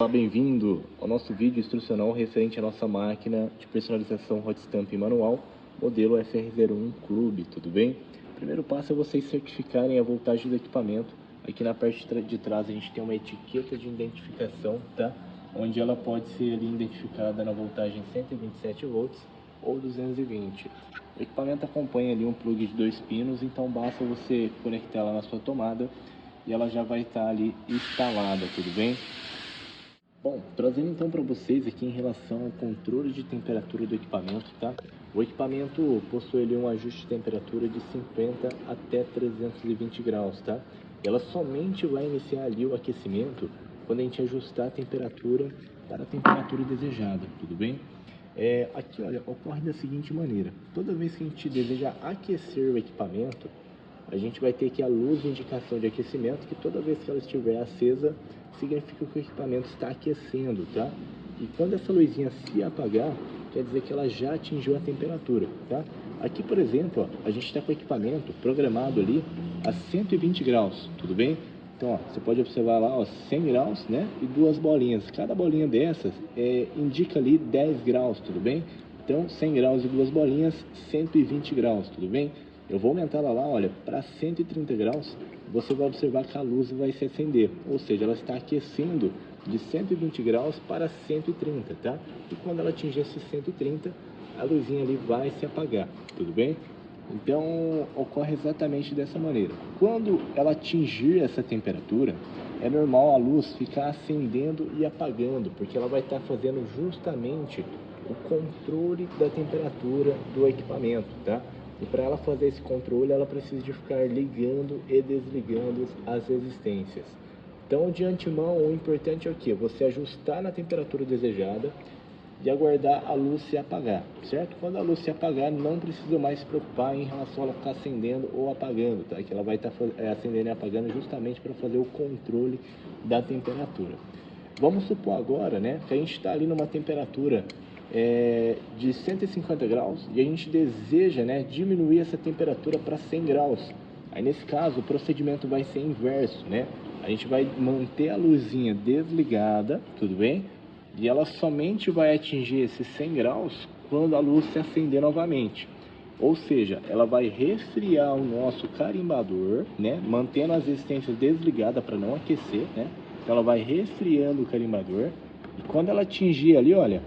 Olá, bem-vindo ao nosso vídeo instrucional referente à nossa máquina de personalização hot stamp manual, modelo FR01 Clube, tudo bem? O primeiro passo é vocês certificarem a voltagem do equipamento. Aqui na parte de trás a gente tem uma etiqueta de identificação, tá? Onde ela pode ser ali identificada na voltagem 127 volts ou 220. O equipamento acompanha ali um plug de 2 pinos, então basta você conectar ela na sua tomada e ela já vai estar ali instalada, tudo bem? Bom, trazendo então para vocês aqui em relação ao controle de temperatura do equipamento, tá? O equipamento possui ali um ajuste de temperatura de 50 até 320 graus, tá? Ela somente vai iniciar ali o aquecimento quando a gente ajustar a temperatura para a temperatura desejada, tudo bem? Aqui, olha, ocorre da seguinte maneira: toda vez que a gente deseja aquecer o equipamento, a gente vai ter aqui a luz de indicação de aquecimento, que toda vez que ela estiver acesa, significa que o equipamento está aquecendo, tá? E quando essa luzinha se apagar, quer dizer que ela já atingiu a temperatura, tá? Aqui, por exemplo, ó, a gente está com o equipamento programado ali a 120 graus, tudo bem? Então, ó, você pode observar lá, ó, 100 graus, né? E duas bolinhas. Cada bolinha dessas indica ali 10 graus, tudo bem? Então, 100 graus e duas bolinhas, 120 graus, tudo bem? Eu vou aumentar ela lá, olha, para 130 graus, você vai observar que a luz vai se acender, ou seja, ela está aquecendo de 120 graus para 130, tá? E quando ela atingir esse 130, a luzinha ali vai se apagar, tudo bem? Então, ocorre exatamente dessa maneira. Quando ela atingir essa temperatura, é normal a luz ficar acendendo e apagando, porque ela vai estar fazendo justamente o controle da temperatura do equipamento, tá? E para ela fazer esse controle, ela precisa de ficar ligando e desligando as resistências. Então, de antemão, o importante é o quê? Você ajustar na temperatura desejada e aguardar a luz se apagar, certo? Quando a luz se apagar, não precisa mais se preocupar em relação a ela ficar acendendo ou apagando, tá? Que ela vai estar acendendo e apagando justamente para fazer o controle da temperatura. Vamos supor agora, né, que a gente está ali numa temperatura de 150 graus e a gente deseja, né, diminuir essa temperatura para 100 graus. Aí nesse caso o procedimento vai ser inverso, né? A gente vai manter a luzinha desligada, tudo bem? E ela somente vai atingir esses 100 graus quando a luz se acender novamente. Ou seja, ela vai resfriar o nosso carimbador, né, mantendo as resistências desligadas para não aquecer, né? Então ela vai resfriando o carimbador e quando ela atingir ali, olha,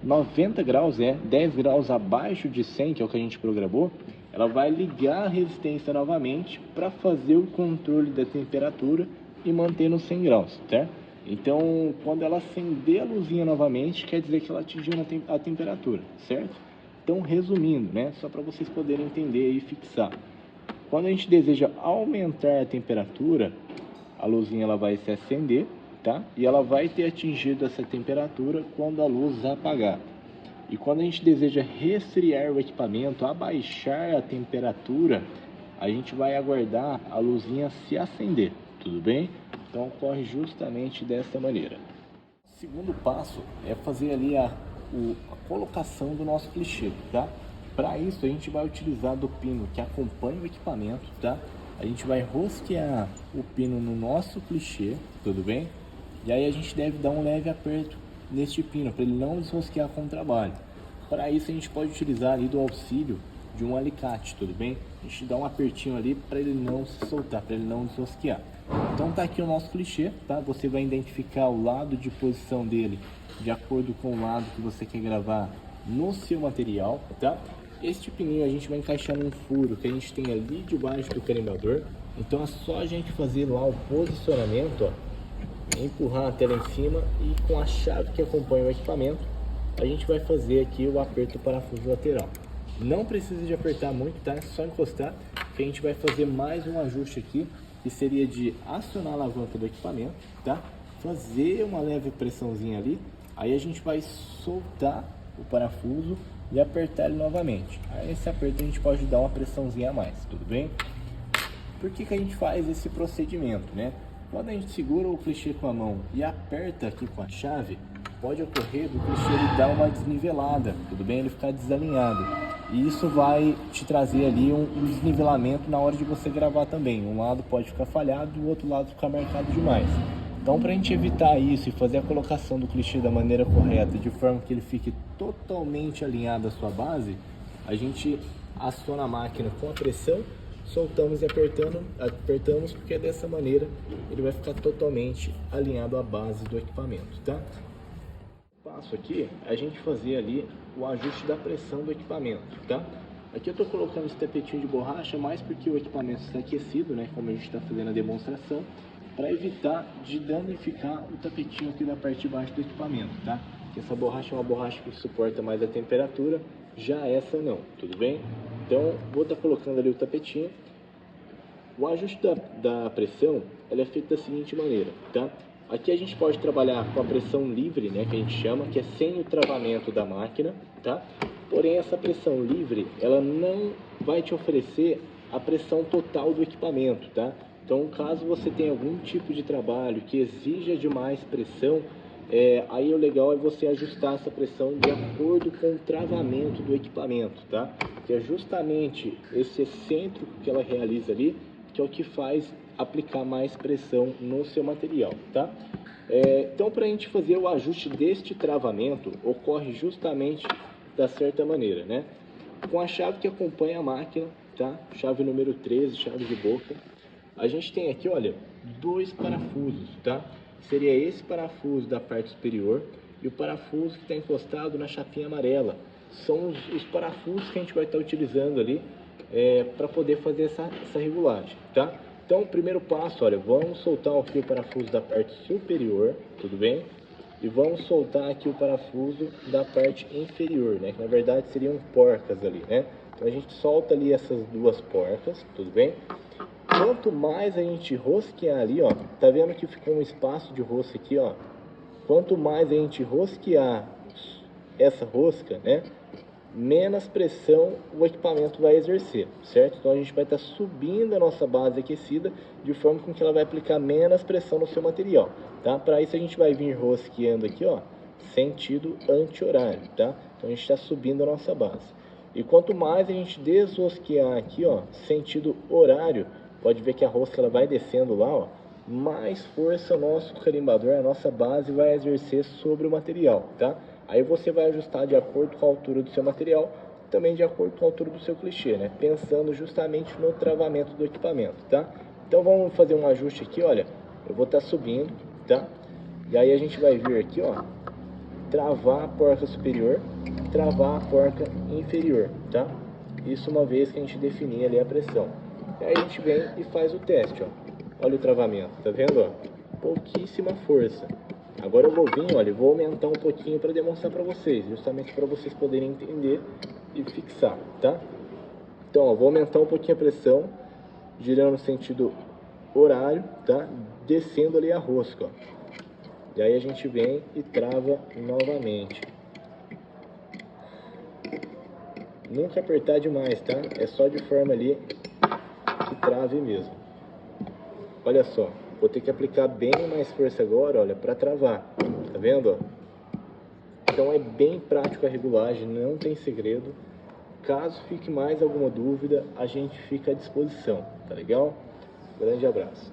90 graus, 10 graus abaixo de 100, que é o que a gente programou, ela vai ligar a resistência novamente para fazer o controle da temperatura e manter nos 100 graus, certo? Então, quando ela acender a luzinha novamente, quer dizer que ela atingiu a temperatura, certo? Então, resumindo, né, só para vocês poderem entender e fixar. Quando a gente deseja aumentar a temperatura, a luzinha ela vai se acender, tá? E ela vai ter atingido essa temperatura quando a luz apagar. E quando a gente deseja resfriar o equipamento, abaixar a temperatura, a gente vai aguardar a luzinha se acender, tudo bem? Então ocorre justamente dessa maneira. O segundo passo é fazer ali a colocação do nosso clichê, tá? Para isso a gente vai utilizar do pino que acompanha o equipamento, tá? A gente vai rosquear o pino no nosso clichê, tudo bem? E aí a gente deve dar um leve aperto neste pino, para ele não desrosquear com o trabalho. Para isso a gente pode utilizar ali do auxílio de um alicate, tudo bem? A gente dá um apertinho ali para ele não se soltar, para ele não desrosquear. Então tá aqui o nosso clichê, tá? Você vai identificar o lado de posição dele de acordo com o lado que você quer gravar no seu material, tá? Este pininho a gente vai encaixar num furo que a gente tem ali debaixo do carimbador. Então é só a gente fazer lá o posicionamento, ó, empurrar a tela em cima e com a chave que acompanha o equipamento, a gente vai fazer aqui o aperto do parafuso lateral. Não precisa de apertar muito, tá? É só encostar, que a gente vai fazer mais um ajuste aqui, que seria de acionar a alavanca do equipamento, tá? Fazer uma leve pressãozinha ali, aí a gente vai soltar o parafuso e apertar ele novamente. Aí esse aperto a gente pode dar uma pressãozinha a mais, tudo bem? Por que a gente faz esse procedimento, né? Quando a gente segura o clichê com a mão e aperta aqui com a chave, pode ocorrer do clichê ele dar uma desnivelada, tudo bem? Ele ficar desalinhado. E isso vai te trazer ali um desnivelamento na hora de você gravar também. Um lado pode ficar falhado e o outro lado ficar marcado demais. Então, para a gente evitar isso e fazer a colocação do clichê da maneira correta, de forma que ele fique totalmente alinhado à sua base, a gente aciona a máquina com a pressão, soltamos e apertamos, porque dessa maneira ele vai ficar totalmente alinhado à base do equipamento, tá? O passo aqui é a gente fazer ali o ajuste da pressão do equipamento, tá? Aqui eu estou colocando esse tapetinho de borracha mais porque o equipamento está aquecido, né? Como a gente está fazendo a demonstração, para evitar de danificar o tapetinho aqui da parte de baixo do equipamento, tá? Porque essa borracha é uma borracha que suporta mais a temperatura, já essa não, tudo bem? Então, vou estar colocando ali o tapetinho. O ajuste da pressão, ela é feito da seguinte maneira, tá? Aqui a gente pode trabalhar com a pressão livre, né, que a gente chama, que é sem o travamento da máquina, tá? Porém, essa pressão livre, ela não vai te oferecer a pressão total do equipamento, tá? Então, caso você tenha algum tipo de trabalho que exija de mais pressão, aí o legal é você ajustar essa pressão de acordo com o travamento do equipamento, tá? Que é justamente esse excêntrico que ela realiza ali, que é o que faz aplicar mais pressão no seu material, tá? Então, para a gente fazer o ajuste deste travamento, ocorre justamente da certa maneira, né? Com a chave que acompanha a máquina, tá? Chave número 13, chave de boca. A gente tem aqui, olha, dois parafusos, tá? Seria esse parafuso da parte superior e o parafuso que está encostado na chapinha amarela. São os parafusos que a gente vai estar utilizando ali para poder fazer essa regulagem, tá? Então, o primeiro passo, olha, vamos soltar aqui o parafuso da parte superior, tudo bem? E vamos soltar aqui o parafuso da parte inferior, né? Que na verdade seriam porcas ali, né? Então a gente solta ali essas duas porcas, tudo bem? Quanto mais a gente rosquear ali, ó, tá vendo que ficou um espaço de rosca aqui, ó? Quanto mais a gente rosquear essa rosca, né? Menos pressão o equipamento vai exercer, certo? Então a gente vai estar subindo a nossa base aquecida de forma com que ela vai aplicar menos pressão no seu material, tá? Para isso a gente vai vir rosqueando aqui, ó, sentido anti-horário, tá? Então a gente está subindo a nossa base. E quanto mais a gente desrosquear aqui, ó, sentido horário, pode ver que a rosca ela vai descendo lá, ó, mais força o nosso carimbador, a nossa base vai exercer sobre o material, tá? Aí você vai ajustar de acordo com a altura do seu material, também de acordo com a altura do seu clichê, né? Pensando justamente no travamento do equipamento, tá? Então vamos fazer um ajuste aqui, olha. Eu vou estar subindo, tá? E aí a gente vai vir aqui, ó, travar a porca superior, travar a porca inferior, tá? Isso uma vez que a gente definir ali a pressão. E aí a gente vem e faz o teste, ó. Olha o travamento, tá vendo, ó? Pouquíssima força. Agora eu vou vir, olha, vou aumentar um pouquinho para demonstrar para vocês, justamente para vocês poderem entender e fixar, tá? Então, ó, vou aumentar um pouquinho a pressão, girando no sentido horário, tá? Descendo ali a rosca, ó. E aí a gente vem e trava novamente. Nunca apertar demais, tá? É só de forma ali que trave mesmo. Olha só, vou ter que aplicar bem mais força agora, olha, para travar. Tá vendo, ó? Então é bem prático a regulagem, não tem segredo. Caso fique mais alguma dúvida, a gente fica à disposição, tá legal? Grande abraço.